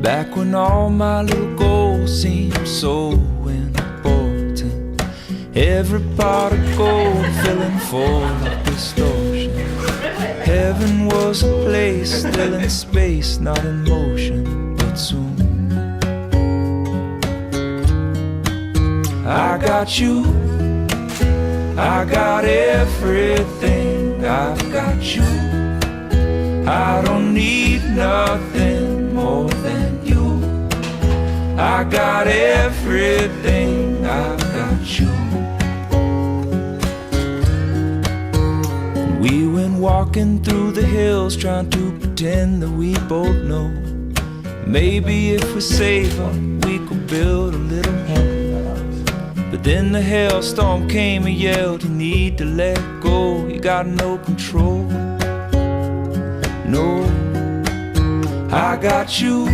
Back when all my little goals seemed so important, every pot of gold filling full of distortion. Heaven was a place still in space, not in motion, but soon. I got you, I got everything, I've got you. I don't need nothing more than you. I got everything, I've got you. We went walking through the hills, trying to pretend that we both know. Maybe if we save them, we could build a little home. But then the hailstorm came and yelled, you need to let go. You got no control. No, I got you,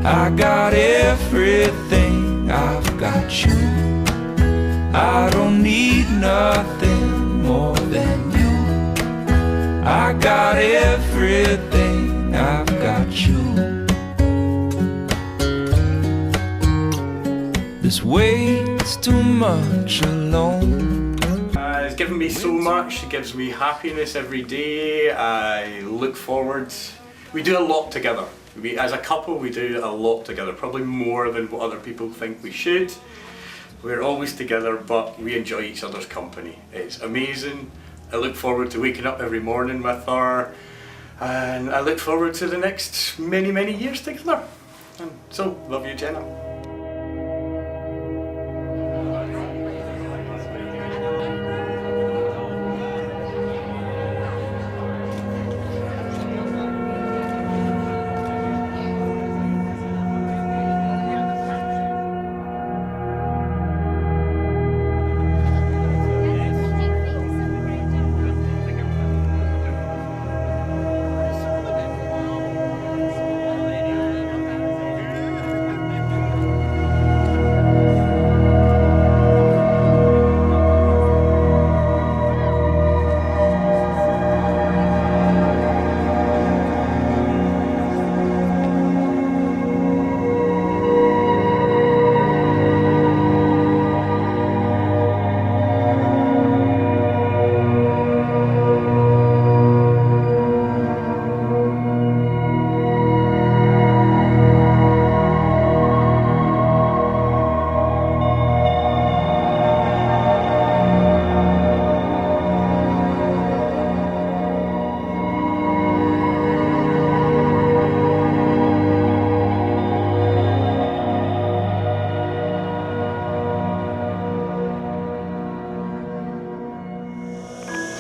I got everything, I've got you. I don't need nothing more than you. I got everything, I've got you. This weight's too much alone. It's given me so much. It gives me happiness every day. I look forward. We do a lot together. As a couple, we do a lot together, probably more than what other people think we should. We're always together, but we enjoy each other's company. It's amazing. I look forward to waking up every morning with her, and I look forward to the next many, many years together. And so, love you, Jenna.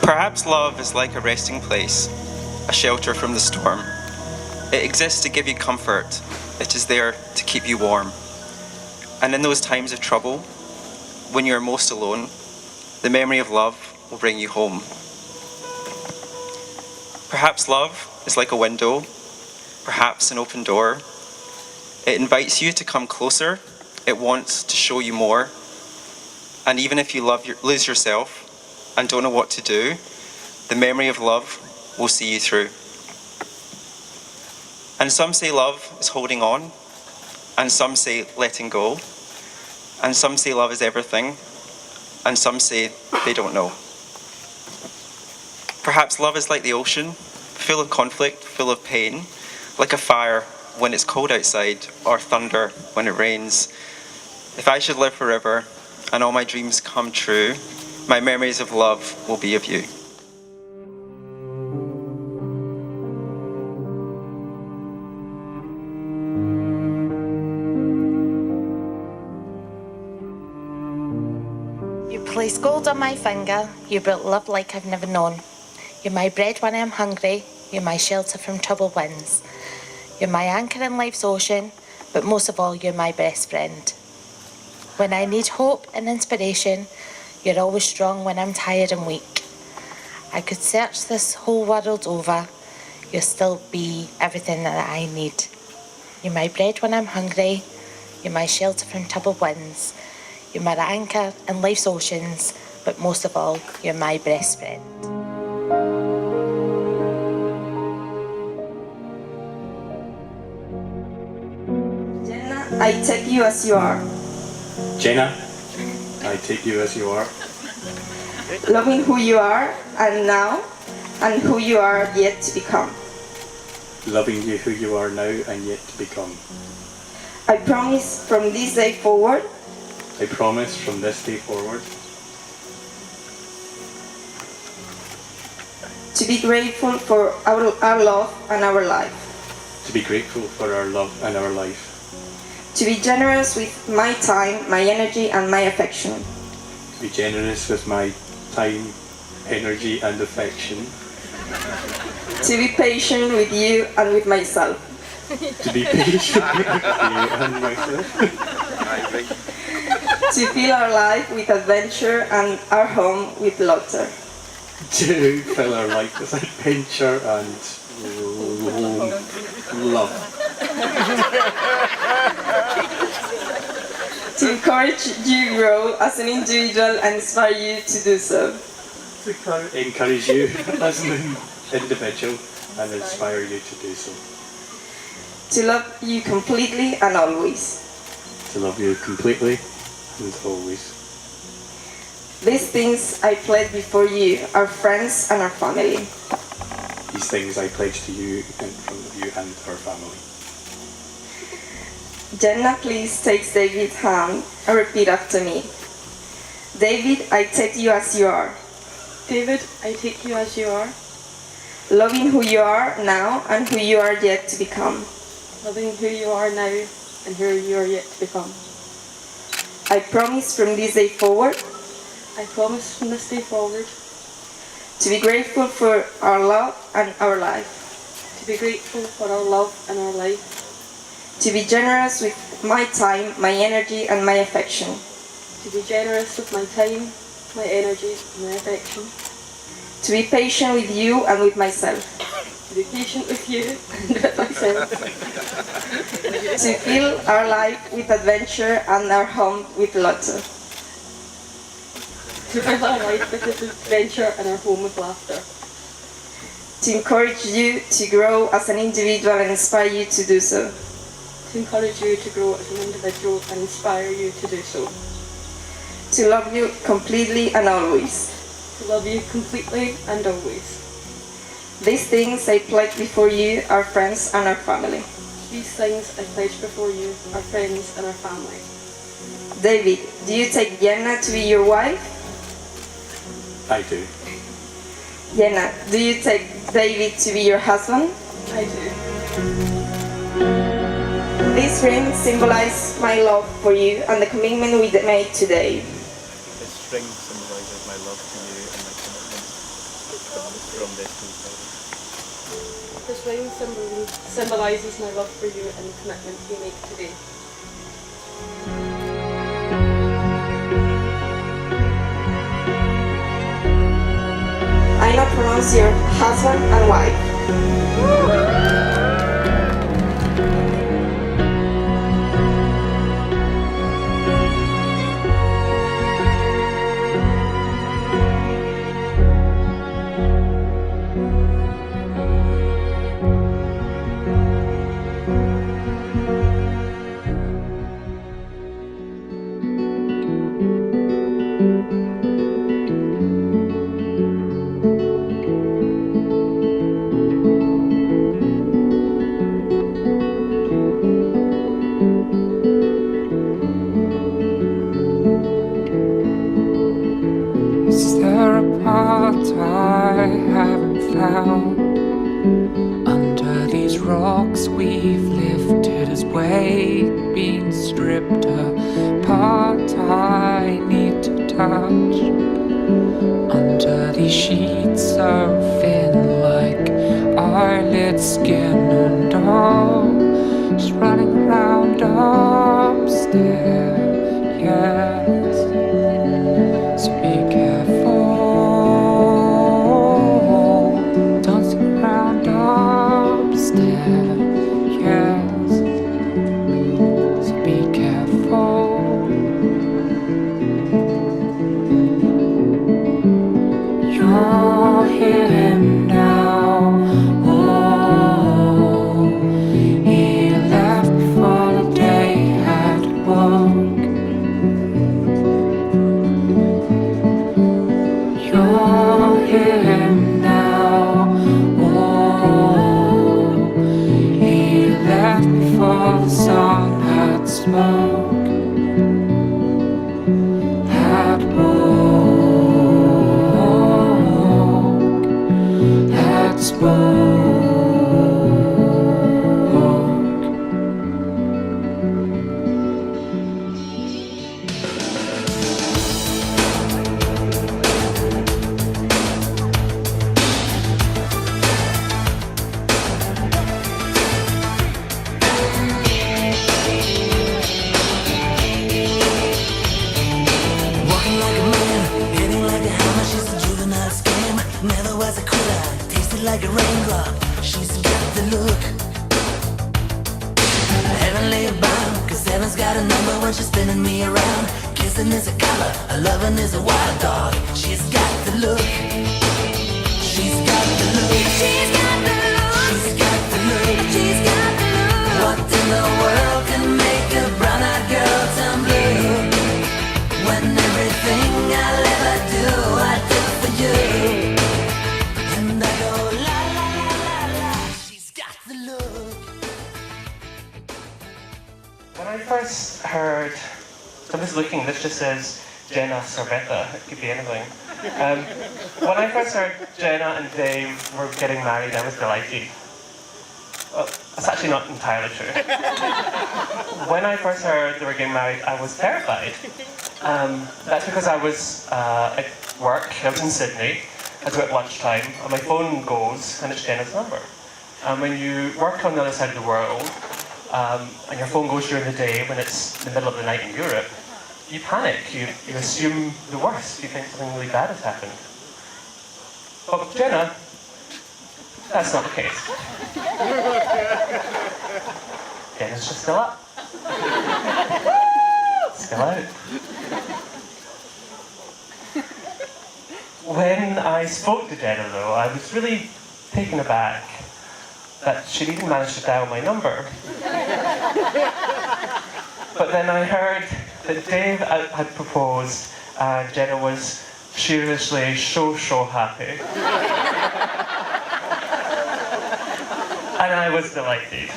Perhaps love is like a resting place, a shelter from the storm. It exists to give you comfort. It is there to keep you warm. And in those times of trouble, when you are most alone, the memory of love will bring you home. Perhaps love is like a window, perhaps an open door. It invites you to come closer. It wants to show you more. And even if you lose yourself and don't know what to do, the memory of love will see you through. And some say love is holding on, and some say letting go, and some say love is everything, and some say they don't know. Perhaps love is like the ocean, full of conflict, full of pain, like a fire when it's cold outside, or thunder when it rains. If I should live forever and all my dreams come true, my memories of love will be of you. You place gold on my finger, you built love like I've never known. You're my bread when I'm hungry, you're my shelter from troubled winds. You're my anchor in life's ocean, but most of all, you're my best friend. When I need hope and inspiration, you're always strong when I'm tired and weak. I could search this whole world over, you'll still be everything that I need. You're my bread when I'm hungry, you're my shelter from troubled winds. You're my anchor in life's oceans, but most of all, you're my best friend. I take you as you are. Jenna, I take you as you are. Loving who you are and now and who you are yet to become. Loving you who you are now and yet to become. I promise from this day forward I promise from this day forward to be grateful for our love and our life. to be grateful for our love and our life. To be generous with my time, my energy and my affection. To be generous with my time, energy and affection. To be patient with you and with myself. To be patient with you and myself. To fill our life with adventure and our home with laughter. To fill our life with adventure and love. To encourage you to grow as an individual and inspire you to do so. To encourage you as an individual and inspire you to do so. To love you completely and always. To love you completely and always. These things I pledge before you, our friends and our family. These things I pledge to you in front of you and our family. Jenna, please take David's hand and repeat after me. David, I take you as you are. David, I take you as you are. Loving who you are now and who you are yet to become. Loving who you are now and who you are yet to become. I promise from this day forward I promise from this day forward to be grateful for our love and our life. to be grateful for our love and our life. To be generous with my time, my energy and my affection. To be generous with my time, my energy and my affection. To be patient with you and with myself. To be patient with you and with myself. To fill our life with adventure and our home with laughter. To fill our life with adventure and our home with laughter. To encourage you to grow as an individual and inspire you to do so. To encourage you to grow as an individual and inspire you to do so. To love you completely and always. To love you completely and always. These things I pledge before you, our friends and our family. These things I pledge before you, our friends and our family. David, do you take Jenna to be your wife? I do. Jenna, do you take David to be your husband? I do. This ring symbolizes my love for you and the commitment we made today. This ring symbolizes my love to you and my commitment from this day forward. This ring symbolizes my love for you and the commitment we make today. I now pronounce you husband and wife. Is there a part I haven't found? Under these rocks we've lifted as weight, been stripped apart. I need to touch. Under these sheets of thin like eyelid skin, and all just running around upstairs. Yes. So be careful, dancing around upstairs, yes. So be careful. You're here now. Oh, he left before the day had when she's spinning me around. Kissing is a color, a loving is a wild dog. She's got the look. She's got the look. She's got the look. She's got the look. She's got the look. What in the world can make a brown-eyed girl turn blue? When everything I'll ever do, I do for you. And I go la la la la la. She's got the look. When I first heard, so I'm just looking, this just says Jenna Sorbetta, it could be anything. When I first heard Jenna and Dave were getting married, I was delighted. Well, that's actually not entirely true. When I first heard they were getting married, I was terrified. That's because I was at work, I was in Sydney, it was about lunchtime, and my phone goes, and it's Jenna's number. And when you work on the other side of the world, and your phone goes during the day when it's the middle of the night in Europe, you panic, you assume the worst, you think something really bad has happened. But with Jenna, that's not the case. Jenna's just still up. Still out. When I spoke to Jenna though, I was really taken aback that she'd even managed to dial my number. But then I heard that Dave had proposed and Jenna was seriously so happy. And I was delighted.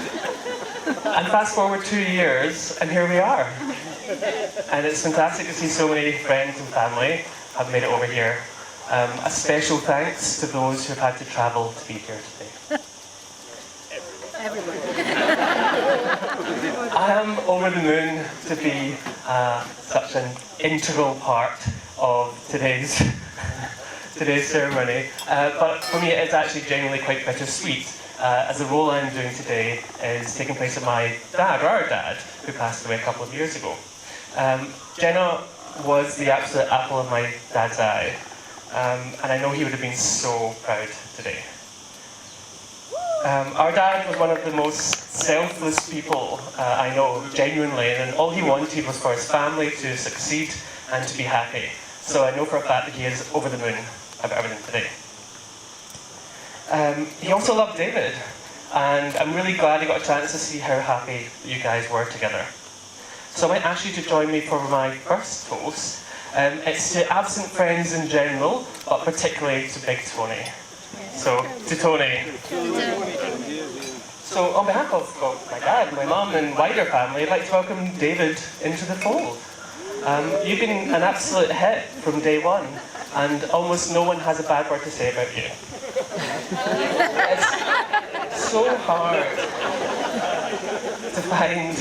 And fast forward 2 years and here we are. And it's fantastic to see so many friends and family have made it over here. A special thanks to those who have had to travel to be here today. I am over the moon to be such an integral part of today's ceremony, but for me it is actually genuinely quite bittersweet, as the role I'm doing today is taking place of my dad, or our dad, who passed away a couple of years ago. Jenna was the absolute apple of my dad's eye, and I know he would have been so proud today. Our dad was one of the most selfless people I know, genuinely, and all he wanted was for his family to succeed and to be happy. So I know for a fact that he is over the moon about everything today. He also loved David, and I'm really glad he got a chance to see how happy you guys were together. So I might ask you to join me for my first toast. It's to absent friends in general, but particularly to Big Tony. So, to Tony. So, on behalf of my dad, my mum and wider family, I'd like to welcome David into the fold. You've been an absolute hit from day one, and almost no one has a bad word to say about you. It's so hard to find,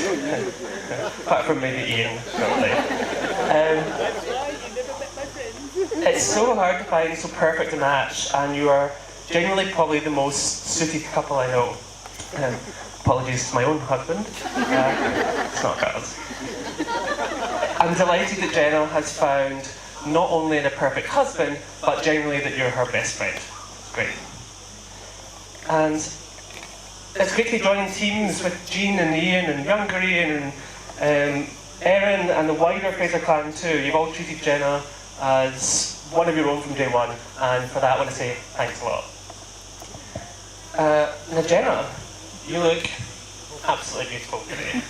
apart from maybe Ian, probably. It's so hard to find so perfect a match, and you are genuinely probably the most suited couple I know. Apologies to my own husband. It's not Carl's. I'm delighted that Jenna has found not only the perfect husband, but genuinely that you're her best friend. It's great. And it's great to be joining teams with Jean and Ian and younger Ian and Erin and the wider Fraser clan too. You've all treated Jenna as one of your own from day one, and for that I want to say thanks a lot. Now Jenna, you look absolutely beautiful today.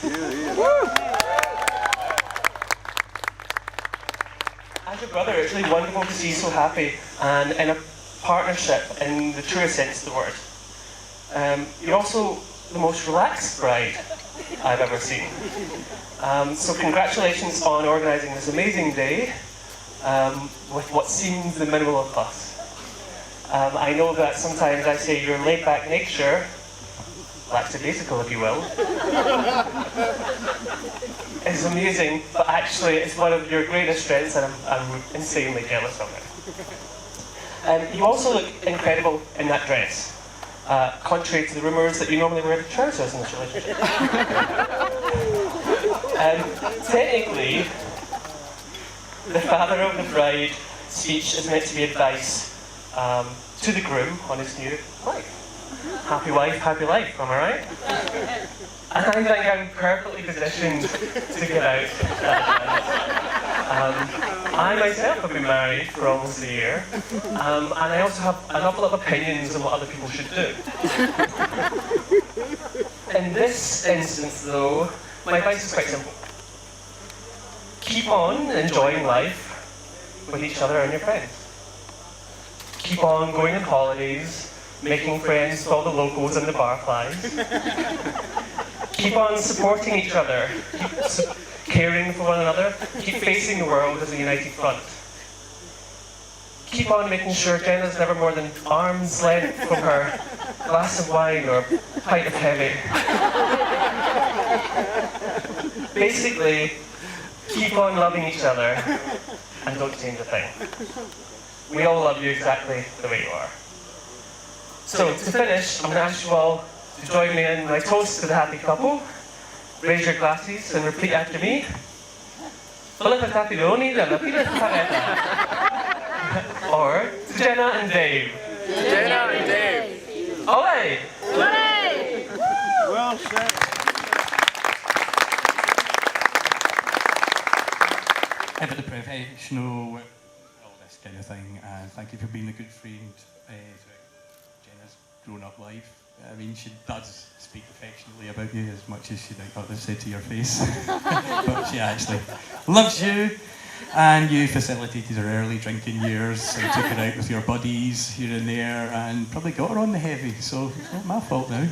As your brother, it's really wonderful to see you so happy and in a partnership in the truest sense of the word. You're also the most relaxed bride I've ever seen. So congratulations on organising this amazing day with what seems the minimal of fuss. I know that sometimes I say your laid-back nature, lackadaisical if you will, is amazing, but actually it's one of your greatest strengths and I'm insanely jealous of it. You also look incredible in that dress, contrary to the rumours that you normally wear the trousers in this relationship. Technically, the father of the bride speech is meant to be advice to the groom on his new wife. happy wife, happy life, am I right? And I think I'm perfectly positioned to get out. I myself have been married for almost a year, and I also have an awful lot of opinions on what other people should do. In this instance, though, my advice is quite simple. Keep on enjoying life with each other and your friends. Keep on going on holidays, making friends with all the locals and the barflies. Keep on supporting each other. Keep caring for one another. Keep facing the world as a united front. Keep on making sure Jenna's never more than arm's length from her glass of wine or pint of heavy. Basically, keep on loving each other and don't change a thing. We all love you exactly the way you are. So, to finish, I'm going to ask you all to join me in my toast to the happy couple. Raise your glasses and repeat after me. Or to Jenna and Dave. Jenna and Dave. Olé! Well said. For the professional work, all this kind of thing, and thank you for being a good friend throughout Jenna's grown-up life. I mean, she does speak affectionately about you as much as she might not have said to your face, but she actually loves you, and you facilitated her early drinking years and took her out with your buddies here and there, and probably got her on the heavy, so it's not my fault now.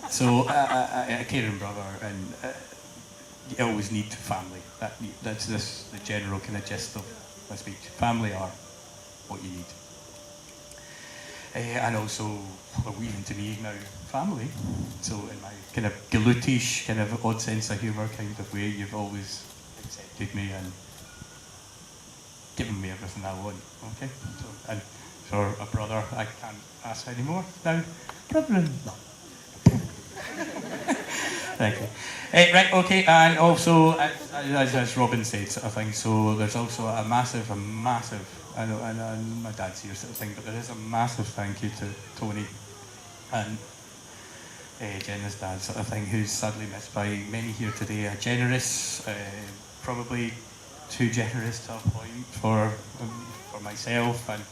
So, a caring brother, and you always need family. That's the general kind of gist of my speech. Family are what you need. And also, well, even to me now, family. So in my kind of galootish, kind of odd sense of humour kind of way, you've always accepted me and given me everything I want. Okay? So, and for a brother, I can't ask anymore. Now, brother-in-law. Thank you. Right, okay, and also, as Robin said, sort of thing, so there's also a massive, I know, and my dad's here sort of thing, but there is a massive thank you to Tony and Jenna's dad sort of thing, who's sadly missed by many here today. A generous, probably too generous to a point for myself, and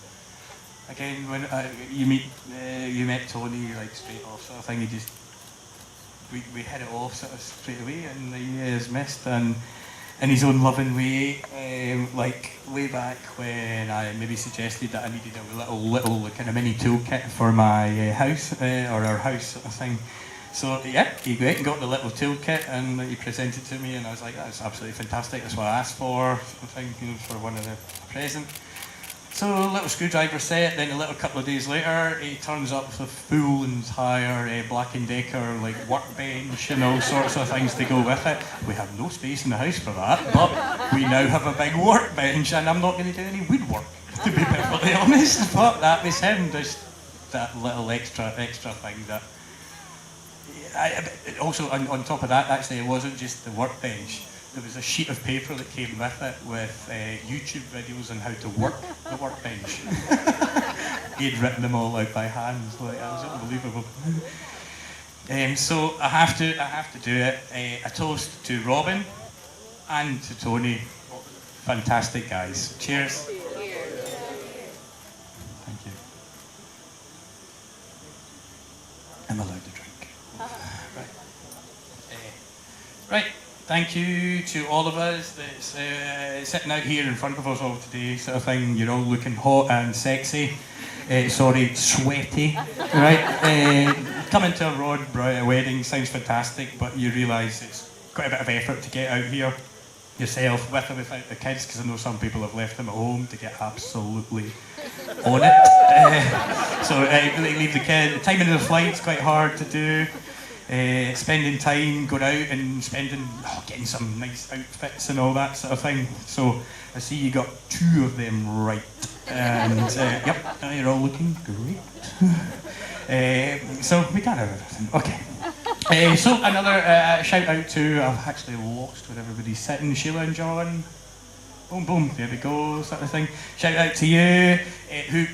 again, when you met Tony like straight off sort of thing, we hit it off sort of straight away, and he is missed, and in his own loving way, like way back when I maybe suggested that I needed a little kind of mini toolkit for my house, or our house sort of thing. So yeah, he went and got the little toolkit and he presented to me, and I was like, that's absolutely fantastic, that's what I asked for, sort of thing, you know, for one of the present. So a little screwdriver set, then a little couple of days later, he turns up with a full entire Black & Decker like workbench and all sorts of things to go with it. We have no space in the house for that, but we now have a big workbench, and I'm not going to do any woodwork, to be perfectly honest, but that was him, just that little extra thing that... Also, on top of that, actually, it wasn't just the workbench. There was a sheet of paper that came with it with YouTube videos on how to work the workbench. He'd written them all out by hand, like, that was unbelievable. So I have to do it. A toast to Robin and to Tony. Fantastic guys. Cheers. Thank you. I'm allowed to drink. Right. Thank you to all of us that's sitting out here in front of us all today, sort of thing. You're all looking hot and sexy. Sweaty. Right? Coming to a Rod wedding sounds fantastic, but you realise it's quite a bit of effort to get out here yourself, with or without the kids, because I know some people have left them at home to get absolutely on it. So leave the kid. The timing of the flight's quite hard to do. Spending time, going out and getting some nice outfits and all that sort of thing. So I see you got 2 of them right, and yep, you're all looking great. So we can't have everything. Okay. So another shout out to, I've actually lost where everybody's sitting, Sheila and John. Boom, boom, there we go, sort of thing. Shout out to you, who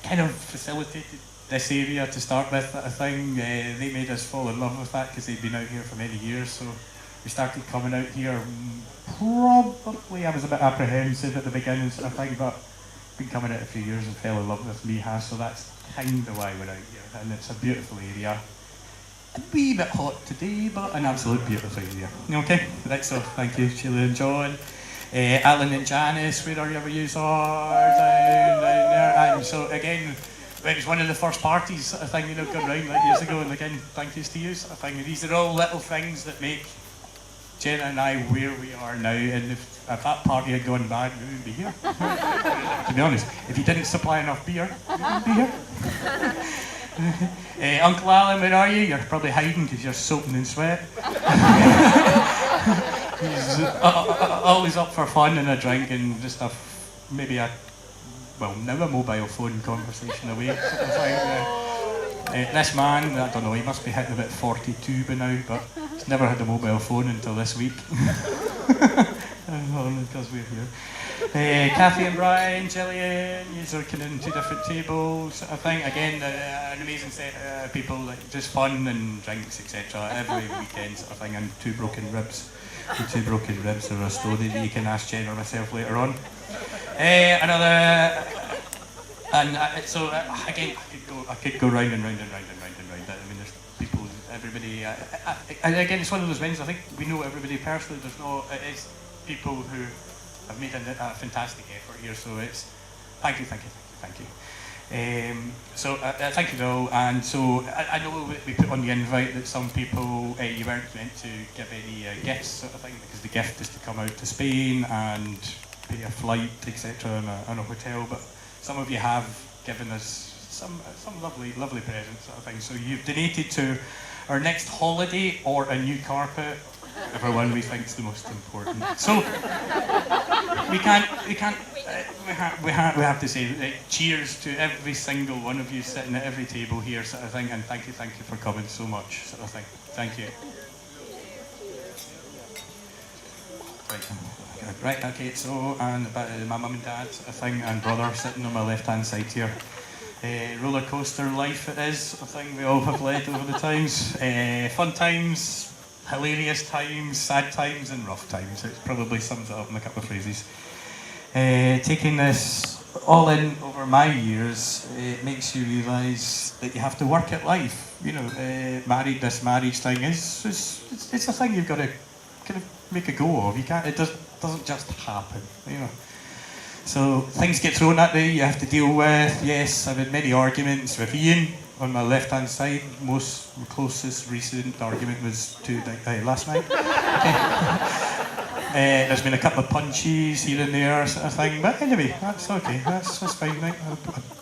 kind of facilitated this area to start with, I think. They made us fall in love with that because they'd been out here for many years, so we started coming out here. Probably I was a bit apprehensive at the beginning, I think, but been coming out a few years and fell in love with Mijas, so that's kind of why we're out here, and it's a beautiful area. A wee bit hot today, but an absolute beautiful area. Okay, right, so thank you, Sheila and John. Alan and Janice, wherever you are, down there. And so again, it was one of the first parties, I think, gone round like years ago, and again, thank yous to you. I think these are all little things that make Jenna and I where we are now, and if that party had gone bad, we wouldn't be here. To be honest, if you didn't supply enough beer, we wouldn't be here. Uncle Alan, where are you? You're probably hiding because you're soaking in sweat. He's always up for fun and a drink and just maybe now a mobile phone conversation away. Sort of thing. This man, I don't know, he must be hitting about 42 by now, but he's never had a mobile phone until this week. Because we're here. Kathy and Brian, Gillian, you're kind of in two different tables. I think, again, an amazing set of people, like just fun and drinks, etc. every weekend, sort of thing, and two broken ribs. The two broken ribs are a story that you can ask Jenna or myself later on. So again, I could go round and round and round and round and round. I mean, there's people, everybody, and again, it's one of those things. I think we know everybody personally. It is people who have made a fantastic effort here. So it's thank you. Thank you all. And so I know we put on the invite that some people you weren't meant to give any gifts, sort of thing, because the gift is to come out to Spain and pay a flight, etc., and a hotel. But some of you have given us some lovely presents, sort of thing. So you've donated to our next holiday or a new carpet, whichever one we think is the most important. So we have to say cheers to every single one of you sitting at every table here, sort of thing, and thank you for coming so much, sort of thing. Thank you. Right, okay, so, and my mum and dad, sort of thing, and brother sitting on my left-hand side here. Roller coaster life it is, I think we all have led over the times. Fun times, hilarious times, sad times, and rough times. It probably sums it up in a couple of phrases. Taking this all in over my years, it makes you realise that you have to work at life. This marriage thing it's a thing you've got to kind of make a go of. You can't. It doesn't just happen. So things get thrown at you. You have to deal with. Yes, I've had many arguments with Ian on my left-hand side. Closest recent argument was last night. There's been a couple of punches here and there, sort of thing. But anyway, that's okay. That's fine. Right? I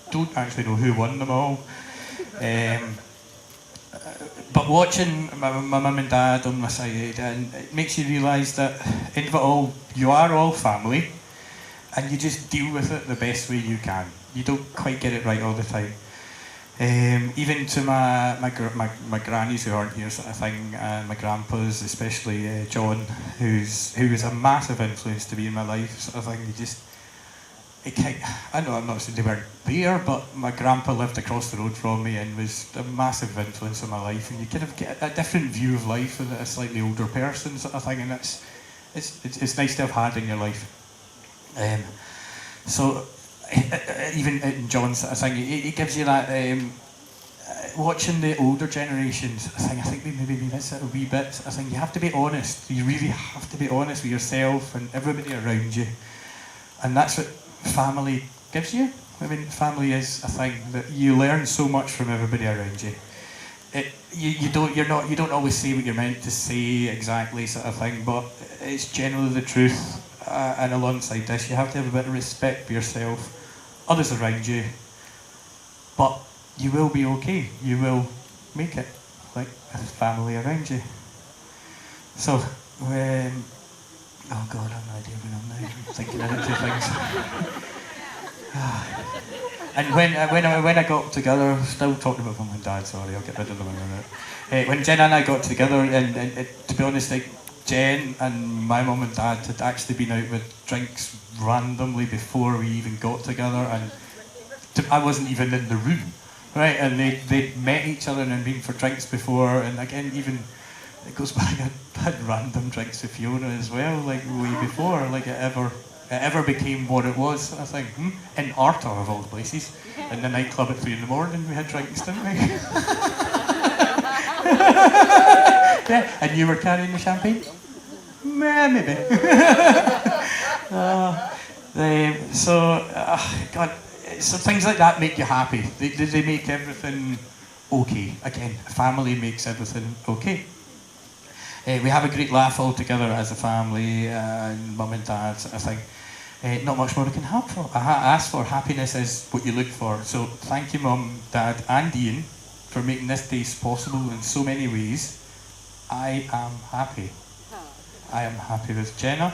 don't actually know who won them all. But watching my mum and dad on my side, and it makes you realise that in it all, you are all family, and you just deal with it the best way you can. You don't quite get it right all the time. Even to my grannies who aren't here, sort of thing, and my grandpas, especially John, who was a massive influence to me in my life, sort of thing. I know I'm not saying they weren't there, but my grandpa lived across the road from me and was a massive influence on my life, and you kind of get a different view of life as a slightly older person, sort of thing, and it's nice to have had in your life. So even in John's sort of thing, it gives you that watching the older generations. I think we maybe miss it a wee bit. I think you have to be honest. You really have to be honest with yourself and everybody around you, and that's what family gives you. I mean, family is a thing that you learn so much from everybody around you. You don't always say what you're meant to say exactly, sort of thing, but it's generally the truth. And alongside this, you have to have a bit of respect for yourself, others around you, but you will be okay. You will make it, like a family around you. So when oh God, I've no idea when I'm now. I'm thinking about two things. And when I got together, still talking about mum and dad, sorry, I'll get rid of them in a minute. When Jenna and I got together, and to be honest, like, Jen and my mum and dad had actually been out with drinks randomly before we even got together, and I wasn't even in the room, right? And they'd met each other and been for drinks before, and again, even it goes back. I had random drinks with Fiona as well, like way before, like it ever became what it was. I think in Arta of all places, in the nightclub at 3 a.m. we had drinks, didn't we? Yeah, and you were carrying the champagne? Maybe. God, so things like that make you happy. They make everything okay. Again, family makes everything okay. We have a great laugh all together as a family, and mum and dad. I think not much more I can ask for. Happiness is what you look for. So thank you, mum, dad, and Ian, for making this day possible in so many ways. I am happy. I am happy with Jenna.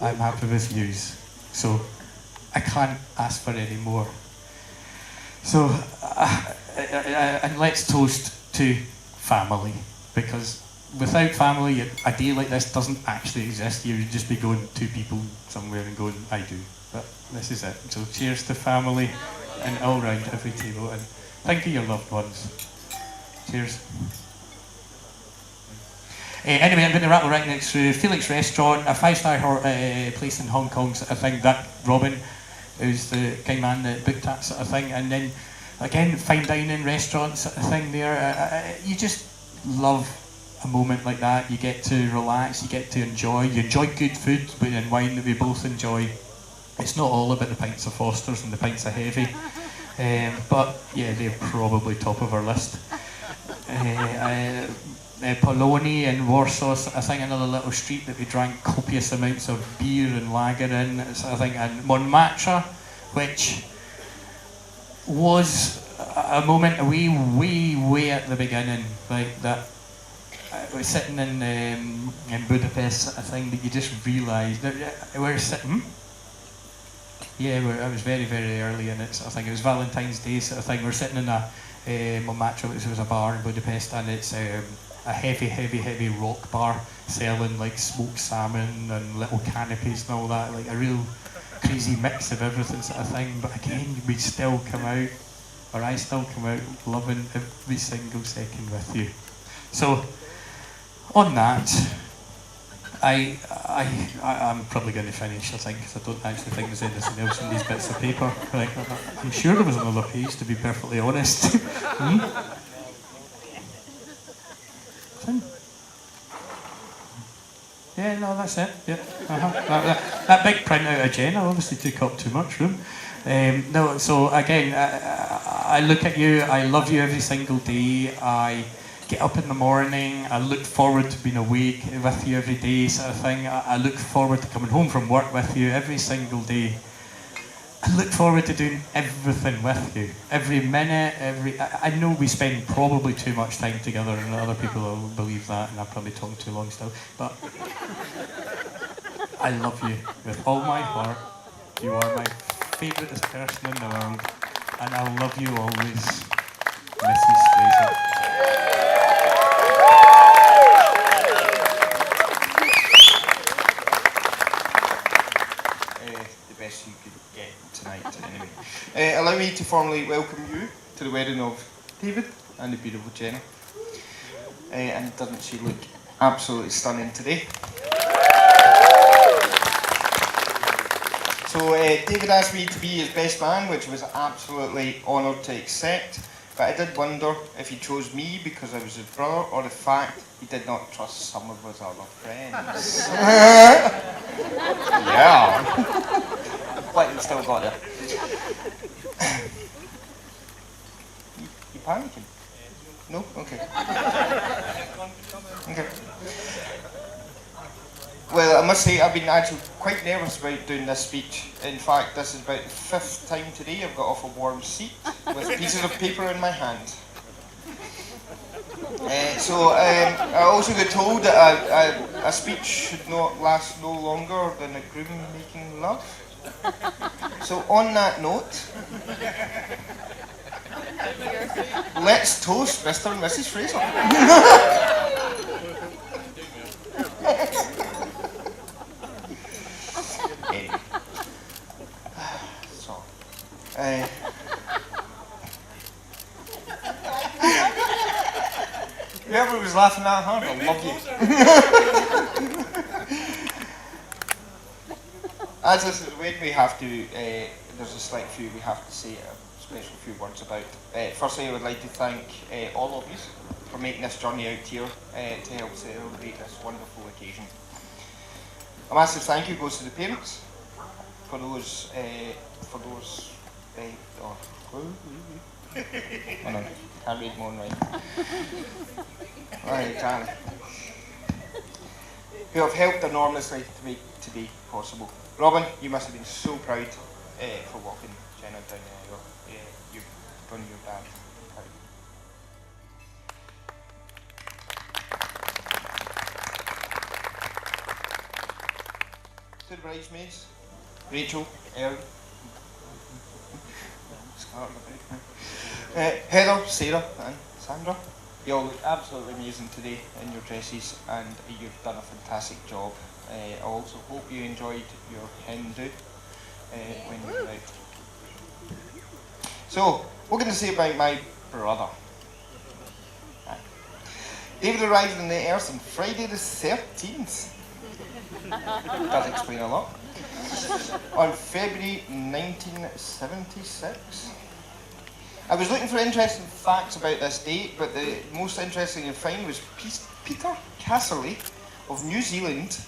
I'm happy with yous. So I can't ask for any more. So and let's toast to family, because without family, a day like this doesn't actually exist. You would just be going two people somewhere and going, I do. But this is it. So cheers to family and all round every table. And think of your loved ones. Cheers. Anyway, I'm going to rattle right next through Felix Restaurant, a 5-star place in Hong Kong sort of thing. That Robin, who's the kind man that booked that sort of thing. And then again, fine dining restaurant sort of thing there. You just love a moment like that. You get to relax, you get to enjoy. You enjoy good food and wine that we both enjoy. It's not all about the pints of Foster's and the pints of Heavy. But yeah, they're probably top of our list. Poloni in Warsaw, I think another little street that we drank copious amounts of beer and lager in, sort of thing. And Montmartre, which was a moment way at the beginning, like that. We're sitting in Budapest, I think, that you just realise that we're sitting. Yeah, I was very, very early in it. So I think it was Valentine's Day sort of thing. We're sitting in a Montmartre, which was a bar in Budapest, and it's a heavy rock bar selling like smoked salmon and little canopies and all that, like a real crazy mix of everything sort of thing. But again, we still come out, or I still come out loving every single second with you. So on that, I'm probably going to finish, I think, because I don't actually think there's anything else in these bits of paper. Like, I'm sure there was another page, to be perfectly honest. Yeah, no, that's it. Yeah, that big printout of Jenna obviously took up too much room. No, so again, I look at you. I love you every single day. I get up in the morning. I look forward to being awake with you every day, sort of thing. I look forward to coming home from work with you every single day. I look forward to doing everything with you. Every minute, I know we spend probably too much time together, and other people will believe that, and I'm probably talking too long still, but I love you with all my heart. You are my favourite person in the world, and I'll love you always, Mrs. Fraser. The best you could get tonight, anyway. Allow me to formally welcome you to the wedding of David and the beautiful Jenna. And doesn't she look absolutely stunning today? So David asked me to be his best man, which I was absolutely honoured to accept. But I did wonder if he chose me because I was his brother, or the fact he did not trust some of his other friends. Yeah. But he still got it. You panicking? No? Okay. Okay. Well, I must say I've been actually quite nervous about doing this speech. In fact, this is about the 5th time today I've got off a warm seat with pieces of paper in my hand. I also got told that a speech should not last no longer than a groom making love. So on that note, let's toast Mr. and Mrs. Fraser. Anyway. So, Whoever was laughing that hard, I love you. As this is when we have to, there's a slight few we have to say a special few words about. Firstly, I would like to thank all of you for making this journey out here to help celebrate this wonderful occasion. A massive thank you goes to the parents for those, oh no, can't read more right. Right, exactly. Who have helped enormously to make today possible. Robin, you must have been so proud for walking Jenna down the aisle. You've done your dad proud. To the bridesmaids, Rachel, Erin, Heather, Sarah and Sandra. You all look absolutely amazing today in your dresses and you've done a fantastic job. I also hope you enjoyed your hen do when you were out. So, what can I say about my brother? David arrived on the earth on Friday the 13th. Does explain a lot. On February 1976. I was looking for interesting facts about this date, but the most interesting I found was Peter Casserly of New Zealand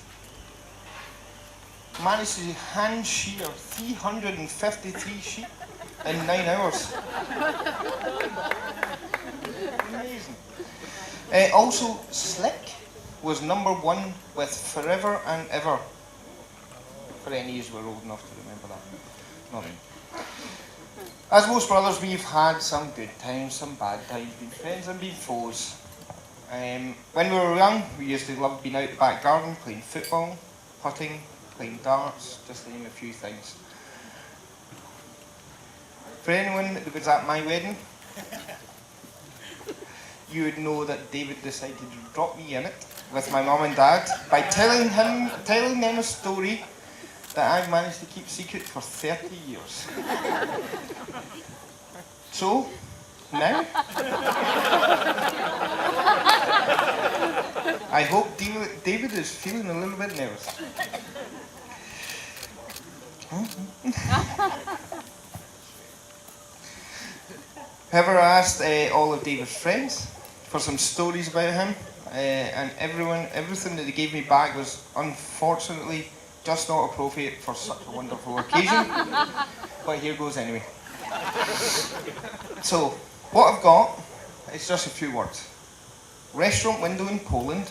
managed to hand shear 353 sheep in 9 hours. Amazing. Also, Slick was #1 with Forever and Ever. For any of you who are old enough to remember that. Not me. As most brothers, we've had some good times, some bad times, been friends and been foes. When we were young, we used to love being out the back garden, playing football, putting, playing darts, just to name a few things. For anyone that was at my wedding, you would know that David decided to drop me in it with my mum and dad by telling them a story that I've managed to keep secret for 30 years. So, now, I hope David is feeling a little bit nervous. However, I asked all of David's friends for some stories about him, and everything that they gave me back was unfortunately just not appropriate for such a wonderful occasion, but here goes anyway. So, what I've got is just a few words. Restaurant window in Poland.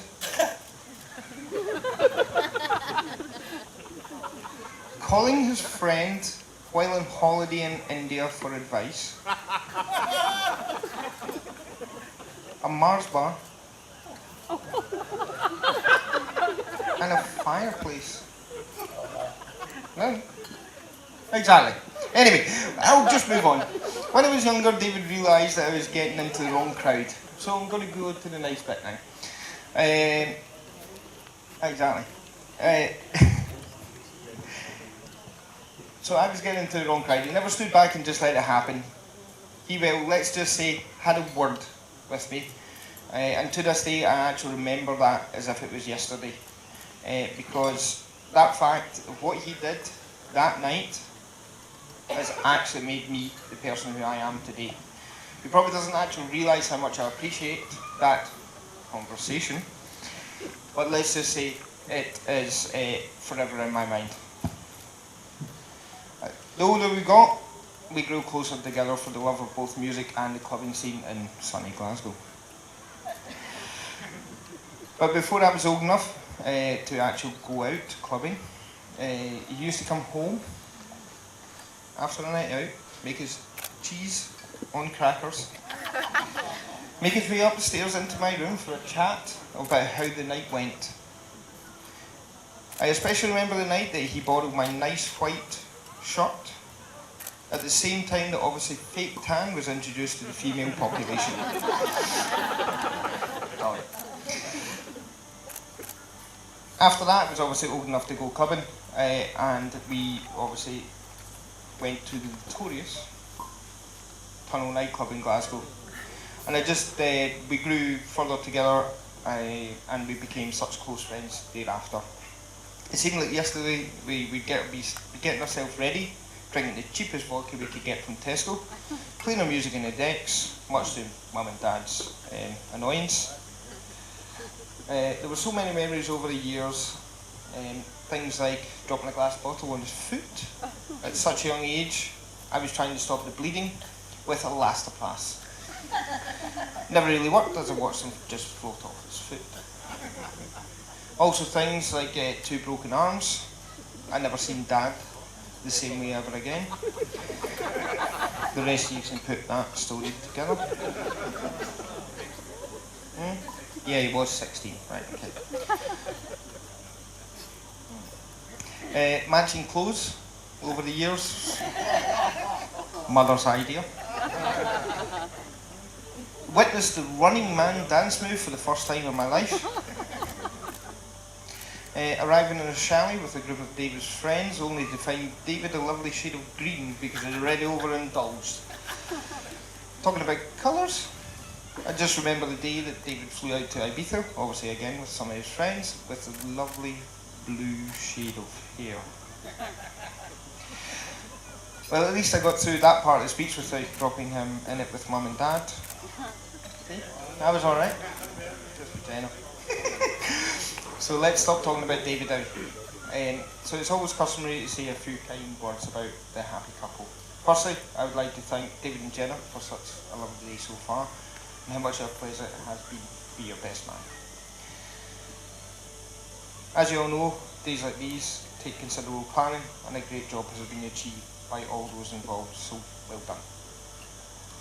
Calling his friend while on holiday in India for advice. A Mars bar. And a fireplace. No. Exactly. Anyway, I'll just move on. When I was younger, David realised that I was getting into the wrong crowd. So I'm going to go to the nice bit now. Exactly. So I was getting into the wrong crowd. He never stood back and just let it happen. He, well, let's just say, had a word with me. And to this day, I actually remember that as if it was yesterday. Because that fact of what he did that night has actually made me the person who I am today. He probably doesn't actually realise how much I appreciate that conversation, but let's just say it is forever in my mind. The older we got, we grew closer together for the love of both music and the clubbing scene in sunny Glasgow. But before I was old enough to actually go out clubbing, he used to come home after a night out, make his cheese on crackers, make his way up the stairs into my room for a chat about how the night went. I especially remember the night that he borrowed my nice white shirt at the same time that obviously fake tan was introduced to the female population. After that, I was obviously old enough to go clubbing, and we obviously went to the notorious Tunnel nightclub in Glasgow. And we grew further together, and we became such close friends thereafter. It seemed like yesterday we'd be getting ourselves ready, drinking the cheapest vodka we could get from Tesco, playing our music in the decks, much to Mum and Dad's annoyance. There were so many memories over the years, things like dropping a glass bottle on his foot. At such a young age, I was trying to stop the bleeding with elastoplast. Never really worked as I watched him just float off his foot. Also things like 2 broken arms. I never seen Dad the same way ever again. The rest of you can put that story together. Yeah, he was 16, right, okay. Matching clothes over the years. Mother's idea. Witnessed the Running Man dance move for the first time in my life. Arriving in a chalet with a group of David's friends, only to find David a lovely shade of green because he'd already overindulged. Talking about colours, I just remember the day that David flew out to Ibiza, obviously again with some of his friends, with a lovely blue shade of hair. Well, at least I got through that part of the speech without dropping him in it with Mum and Dad. That was alright. Just for Jenna. So let's stop talking about David now. So it's always customary to say a few kind words about the happy couple. Firstly, I would like to thank David and Jenna for such a lovely day so far, and how much of a pleasure it has been to be your best man. As you all know, days like these take considerable planning, and a great job has been achieved by all those involved, so well done.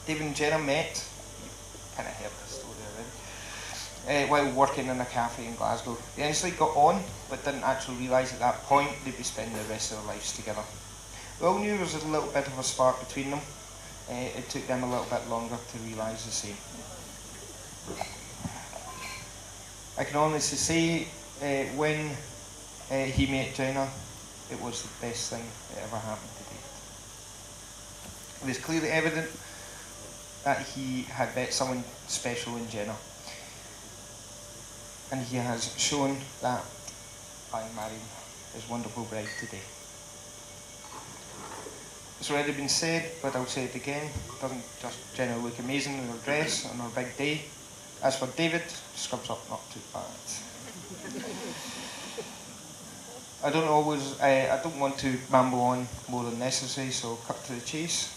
David and Jenna met, you kind of heard the story already, while working in a cafe in Glasgow. They initially got on, but didn't actually realise at that point they'd be spending the rest of their lives together. We all knew there was a little bit of a spark between them. It took them a little bit longer to realise the same. I can honestly say, when he met Jenna, it was the best thing that ever happened to David. It was clearly evident that he had met someone special in Jenna. And he has shown that by marrying his wonderful bride today. It's already been said, but I'll say it again. Doesn't just Jenna look amazing in her dress on her big day? As for David, scrubs up not too bad. I don't want to ramble on more than necessary, so I'll cut to the chase.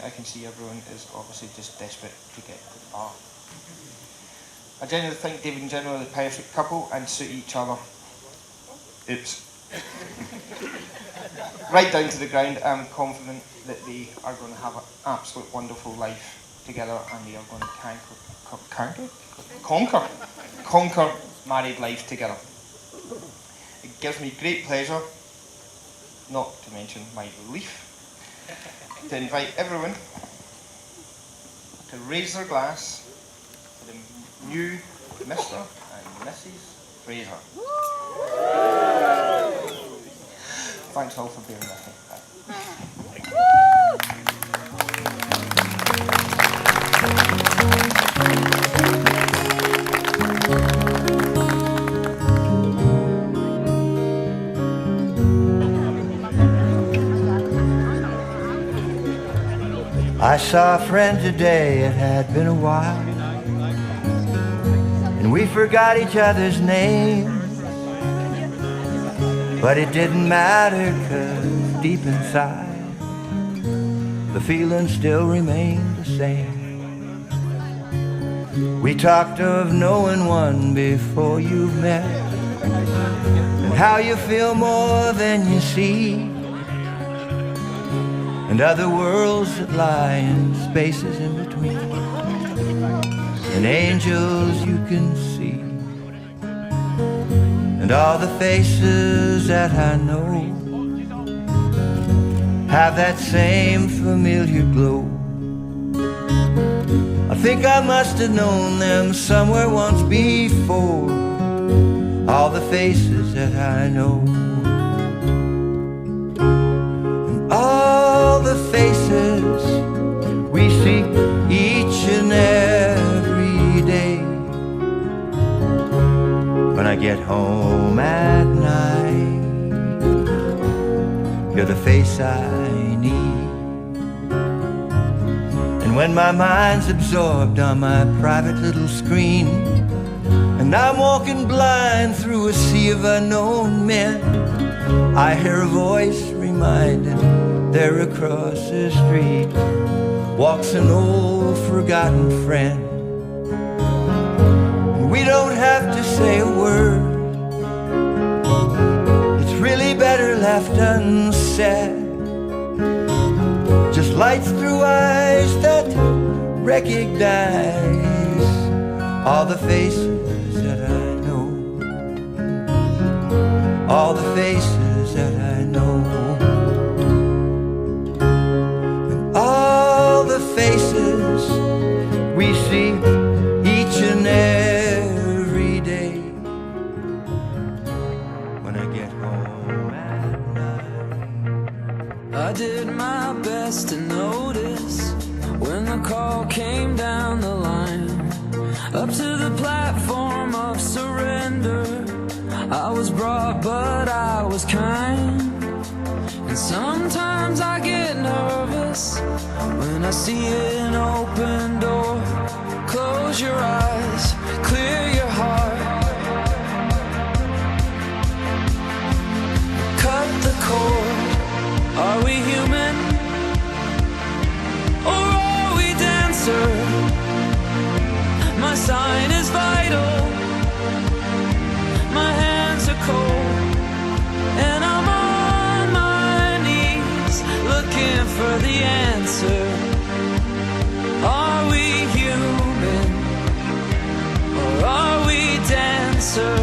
I can see everyone is obviously just desperate to get to the bar. I genuinely think David and Jenna are the perfect couple and suit each other. Oops. Right down to the ground, I'm confident that they are going to have an absolute wonderful life together, and they are going to conquer married life together. It gives me great pleasure, not to mention my relief, to invite everyone to raise their glass to the new Mr. and Mrs. Fraser. Thanks all for being with me. I saw a friend today, it had been a while, and we forgot each other's names. But it didn't matter, 'cause deep inside the feeling still remained the same. We talked of knowing one before you've met, and how you feel more than you see, and other worlds that lie in spaces in between, and angels you can see, and all the faces that I know have that same familiar glow. I think I must have known them somewhere once before, all the faces that I know. And all the faces we see each and every get home at night, you're the face I need. And when my mind's absorbed on my private little screen, and I'm walking blind through a sea of unknown men, I hear a voice reminding there across the street walks an old forgotten friend. We don't have to say a word, it's really better left unsaid. Just lights through eyes that recognize all the faces that I know, all the faces that I know, and all the faces we see each and every day when I get home at night. I did my best to notice when the call came down the line, up to the platform of surrender. I was brought, but I was kind. And sometimes I get nervous when I see an open door. Close your eyes, clear your heart, cut the cord. Are we human, or are we dancer? My sign is vital, my hands are cold, and I'm on my knees looking for the answer. Are we human, or are we dancer?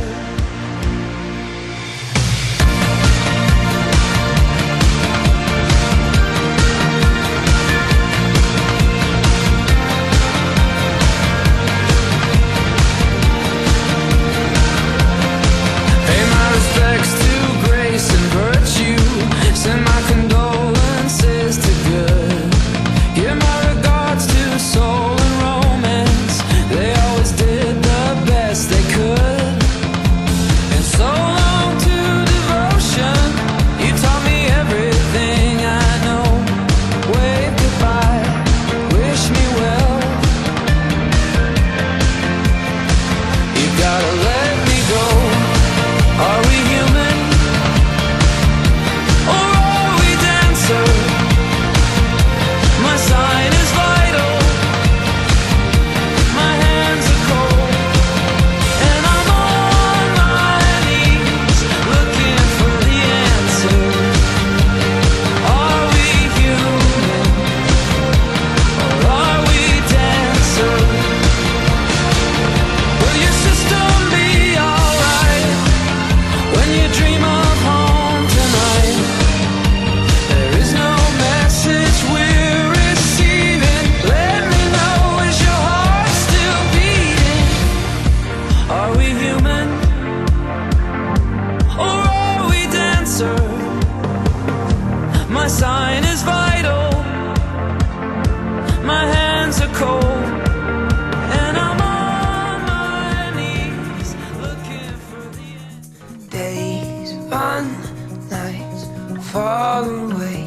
Send my condolences to good. Give my regards to soul and romance. They always did the best they could. And so long to devotion. You taught me everything I know. Wave goodbye, wish me well. You gotta let me go. Are we human? My sign is vital, my hands are cold, and I'm on my knees looking for the answer. Are we human, or are we dancer? Will your system be alright when you dream of home tonight? There is no message we're receiving. Let me know, is your heart still beating? Are we human, or are we dancer? My sign is vital, my hands are cold, and I'm on my knees looking for the end. Days run, nights fall away.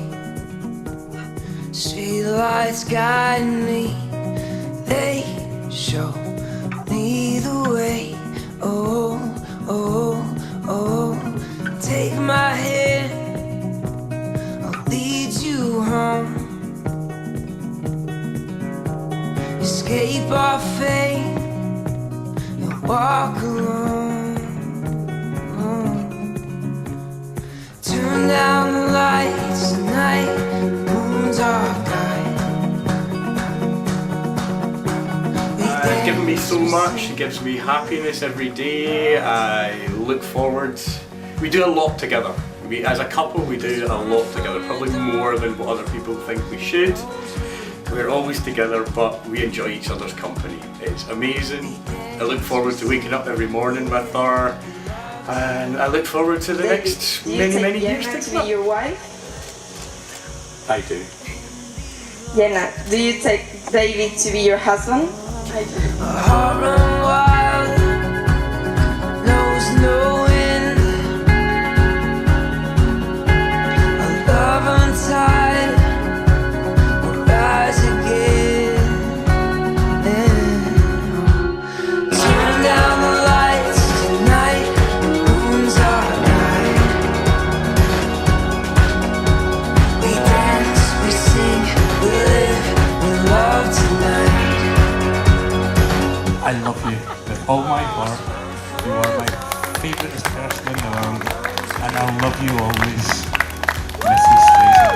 Streetlights guide me, they show me the way. Oh, oh, oh, take my hand, I'll lead you home. Escape our fate and walk alone. Turn down the lights tonight, moon's our guide. It's given me so much, it gives me happiness every day. I look forward. We do a lot together. As a couple, we do a lot together, probably more than what other people think we should. We're always together, but we enjoy each other's company. It's amazing. I look forward to waking up every morning with her, and I look forward to the next many years Jenna together. to be your wife? I do. Jenna, do you take David to be your husband? I do. Heart run wild, knows no I love you with all my heart. You are my favourite person in the world, and I'll love you always, Mrs. Fraser.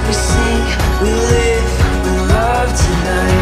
We sing, we live, we love tonight.